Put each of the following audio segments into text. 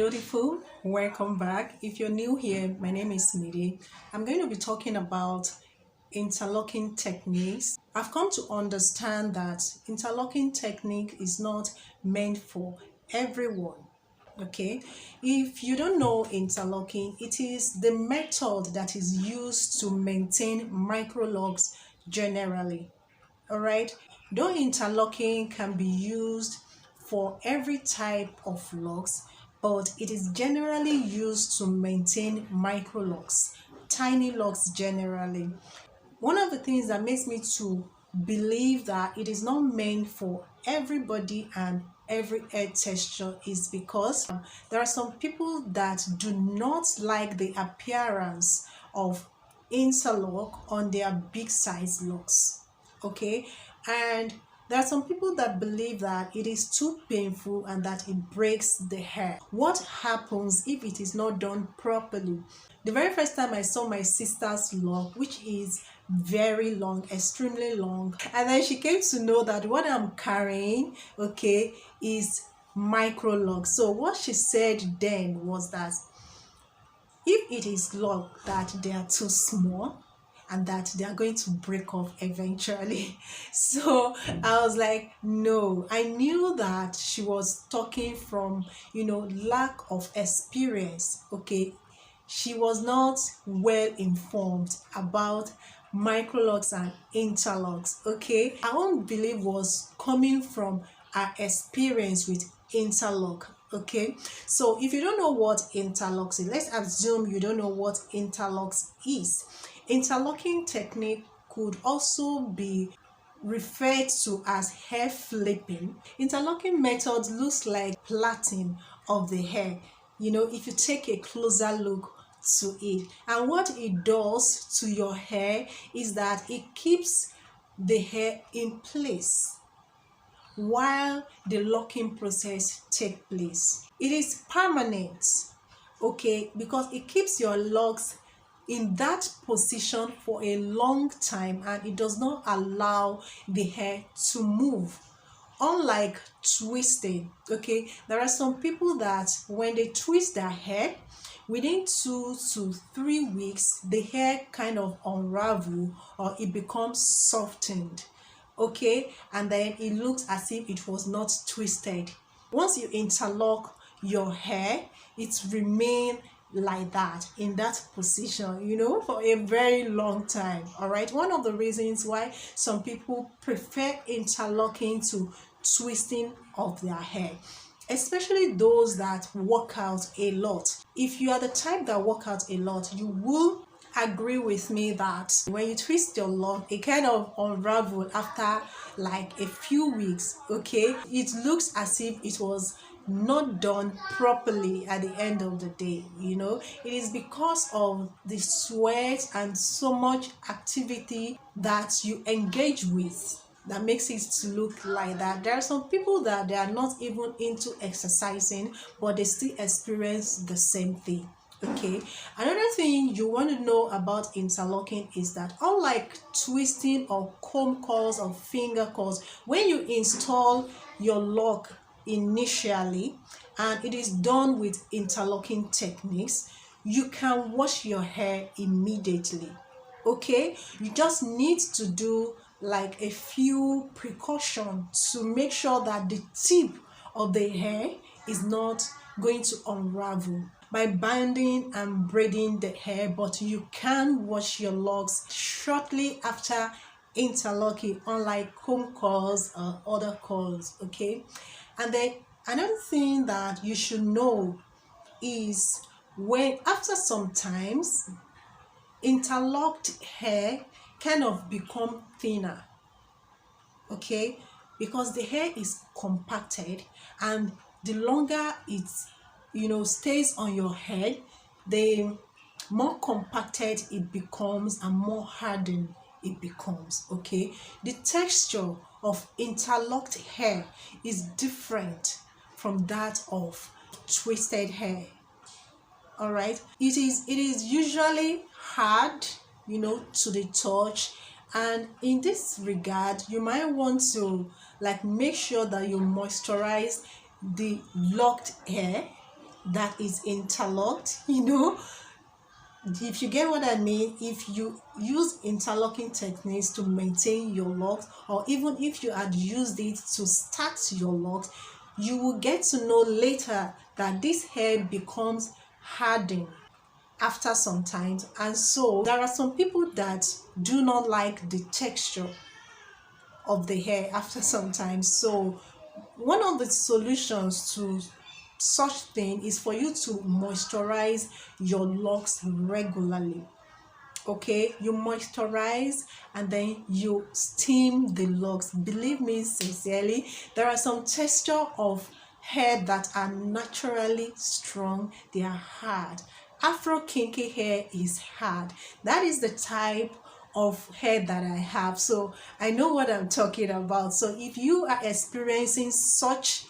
beautiful, welcome back. If you're new here, my name is Midi. I'm going to be talking about interlocking techniques. I've come to understand that interlocking technique is not meant for everyone. Okay, if you don't know interlocking, it is the method that is used to maintain microlocs generally. All right, though interlocking can be used for every type of locks, but it is generally used to maintain microlocs, tiny locks generally. One of the things that makes me to believe that it is not meant for everybody and every hair texture is because there are some people that do not like the appearance of interlock on their big size locks. Okay, and there are some people that believe that it is too painful and that it breaks the hair. What happens if it is not done properly? The very first time I saw my sister's lock, which is very long, extremely long, and then she came to know that what I'm carrying, okay, is microlocs. So what she said then was that if it is locked that they are too small and that they are going to break off eventually. So I was like, no. I knew that she was talking from lack of experience. Okay, she was not well informed about microlocs and interlocks. Okay, I won't believe was coming from her experience with interlock. Okay, so if you don't know what interlocks is, let's assume you don't know what interlocks is. Interlocking technique could also be referred to as hair flipping. Interlocking method looks like plaiting of the hair, if you take a closer look to it. And what it does to your hair is that it keeps the hair in place while the locking process takes place. It is permanent, okay, because it keeps your locks in that position for a long time and it does not allow the hair to move. Unlike twisting, okay, there are some people that when they twist their hair, within 2 to 3 weeks the hair kind of unravel or it becomes softened. Okay, and then it looks as if it was not twisted. Once you interlock your hair, it remains like that in that position for a very long time. All right, one of the reasons why some people prefer interlocking to twisting of their hair, especially those that work out a lot. If you are the type that work out a lot, you will agree with me that when you twist your lock, it kind of unravel after like a few weeks. Okay, it looks as if it was not done properly at the end of the day. It is because of the sweat and so much activity that you engage with that makes it to look like that. There are some people that they are not even into exercising, but they still experience the same thing. Okay, another thing you want to know about interlocking is that unlike twisting or comb curls or finger curls, when you install your lock initially and it is done with interlocking techniques, you can wash your hair immediately. Okay, you just need to do like a few precautions to make sure that the tip of the hair is not going to unravel by binding and braiding the hair, but you can wash your locks shortly after interlocking, unlike comb curls or other curls. Okay, and then another thing that you should know is when after some times interlocked hair kind of become thinner. Okay, because the hair is compacted, and the longer it stays on your head, the more compacted it becomes and more hardened it becomes. Okay, the texture of interlocked hair is different from that of twisted hair. All right, it is usually hard to the touch, and in this regard you might want to make sure that you moisturize the locked hair that is interlocked, you know, if you get what I mean. If you use interlocking techniques to maintain your locks, or even if you had used it to start your locks, you will get to know later that this hair becomes hardened after some time. And so there are some people that do not like the texture of the hair after some time. So one of the solutions to such thing is for you to moisturize your locks regularly. Okay, you moisturize and then you steam the locks. Believe me sincerely, there are some texture of hair that are naturally strong, they are hard. Afro kinky hair is hard. That is the type of hair that I have, so I know what I'm talking about. So if you are experiencing such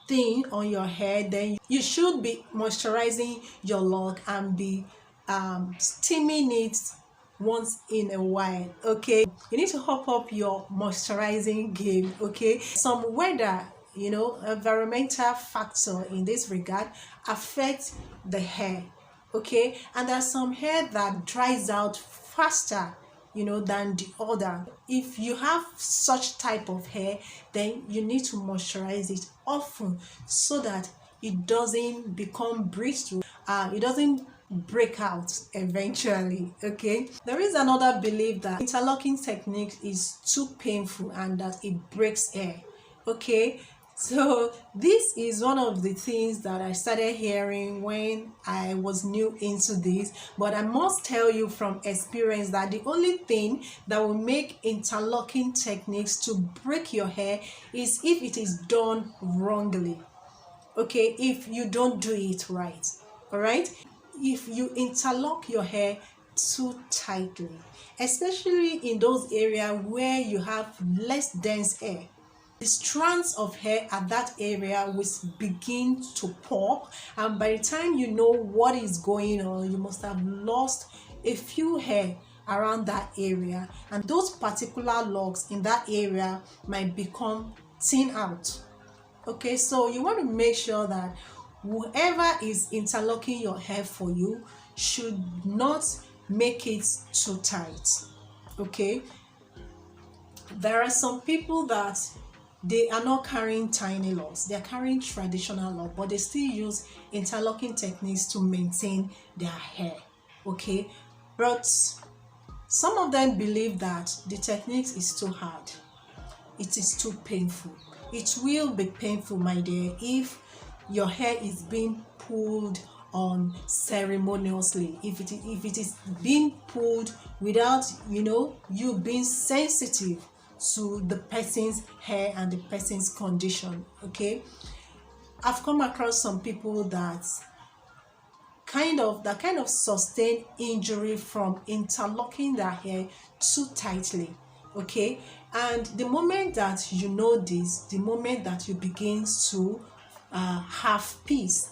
thing on your hair, then you should be moisturizing your lock and be steaming it once in a while. Okay, you need to hop up your moisturizing game. Okay, some weather, you know, environmental factor in this regard affect the hair. Okay, and there's some hair that dries out faster, you know, than the other. If you have such type of hair, then you need to moisturize it often so that it doesn't become brittle, it doesn't break out eventually. Okay, there is another belief that interlocking technique is too painful and that it breaks hair. Okay, so this is one of the things that I started hearing when I was new into this, but I must tell you from experience that the only thing that will make interlocking techniques to break your hair is if it is done wrongly. Okay, if you don't do it right. All right, if you interlock your hair too tightly, especially in those areas where you have less dense hair, the strands of hair at that area will begin to pop, and by the time you know what is going on, you must have lost a few hair around that area, and those particular locks in that area might become thin out. Okay, so you want to make sure that whoever is interlocking your hair for you should not make it too tight. Okay, there are some people that they are not carrying tiny locks, they are carrying traditional locks, but they still use interlocking techniques to maintain their hair. Okay, but some of them believe that the technique is too hard, it is too painful. It will be painful, my dear, if your hair is being pulled on ceremoniously, if it is being pulled without, you know, you being sensitive to the person's hair and the person's condition. Okay, I've come across some people that kind of sustain injury from interlocking their hair too tightly. Okay, and the moment that you know this, the moment that you begin to have peace.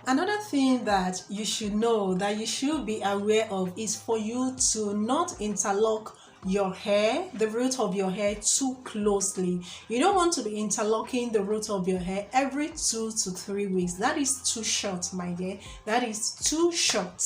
Another thing that you should know, that you should be aware of, is for you to not interlock your hair, the root of your hair, too closely. You don't want to be interlocking the root of your hair every 2 to 3 weeks. That is too short, my dear. That is too short.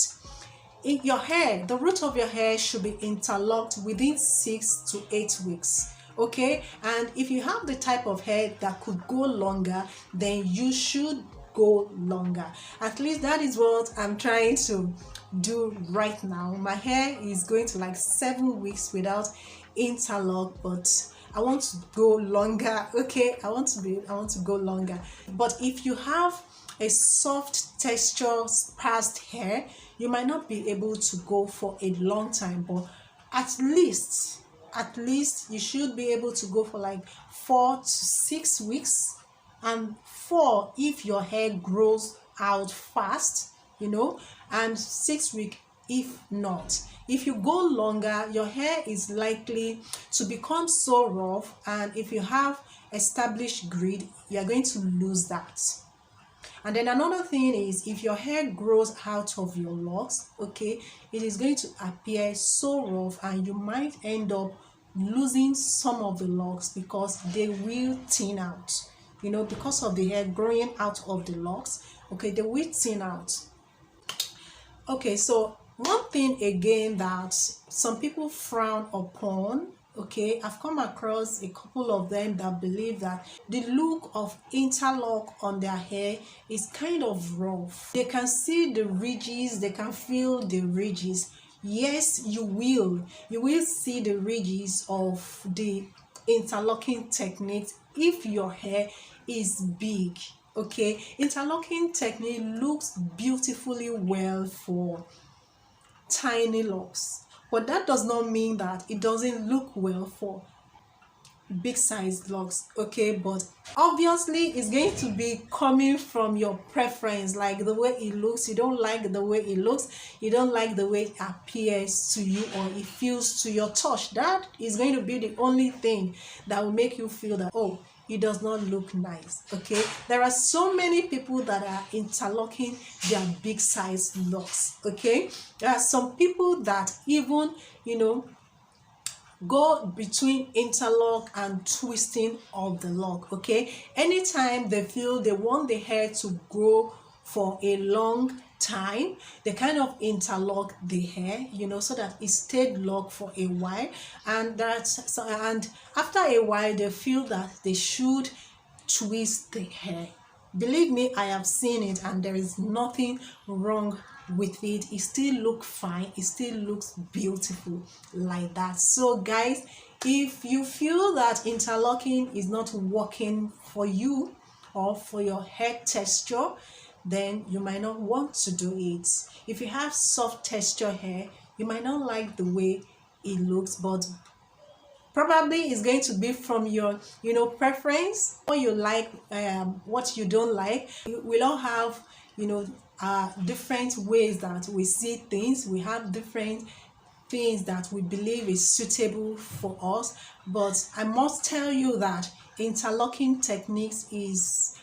In your hair, the root of your hair should be interlocked within 6 to 8 weeks. Okay, and if you have the type of hair that could go longer, then you should go longer. At least that is what I'm trying to do right now. My hair is going to like 7 weeks without interlock, but I want to go longer. Okay, I want to go longer. But if you have a soft texture sparse hair, you might not be able to go for a long time, but at least you should be able to go for like 4 to 6 weeks, and 4 if your hair grows out fast, you know, and 6 weeks if not. If you go longer, your hair is likely to become so rough, and if you have established grid, you are going to lose that. And then another thing is, if your hair grows out of your locks, okay, it is going to appear so rough, and you might end up losing some of the locks because they will thin out. you know, because of the hair growing out of the locks. Okay, they will thin out. Okay, so one thing again that some people frown upon, okay, I've come across a couple of them that believe that the look of interlock on their hair is kind of rough. They can see the ridges, they can feel the ridges. Yes, you will see the ridges of the interlocking technique if your hair is big. Okay, interlocking technique looks beautifully well for tiny locks, but that does not mean that it doesn't look well for big size locks. Okay, but obviously it's going to be coming from your preference, like the way it looks. You don't like the way it looks, you don't like the way it appears to you, or it feels to your touch. That is going to be the only thing that will make you feel that, oh, it does not look nice. Okay, there are so many people that are interlocking their big size locks. Okay, there are some people that even, you know, go between interlock and twisting of the lock. Okay, anytime they feel they want the hair to grow for a long time, they kind of interlock the hair, you know, so that it stayed locked for a while, and and after a while they feel that they should twist the hair. Believe me, I have seen it, and there is nothing wrong with it. It still looks fine, it still looks beautiful like that. So guys, if you feel that interlocking is not working for you or for your hair texture, then you might not want to do it. If you have soft texture hair, you might not like the way it looks, but probably it's going to be from your, you know, preference, what you like, what you don't like. We all have, you know, different ways that we see things. We have different things that we believe is suitable for us. But I must tell you that interlocking techniques is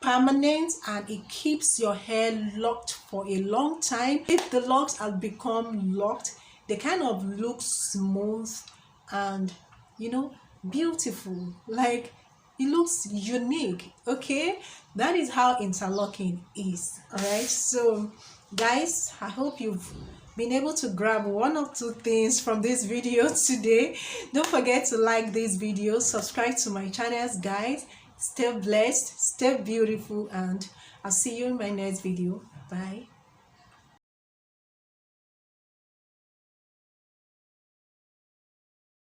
permanent, and it keeps your hair locked for a long time. If the locks have become locked, they kind of look smooth and, you know, beautiful, like it looks unique. Okay, that is how interlocking is. All right, so guys, I hope you've been able to grab one or two things from this video today. Don't forget to like this video, subscribe to my channels, guys. Stay blessed, stay beautiful, and I'll see you in my next video. Bye.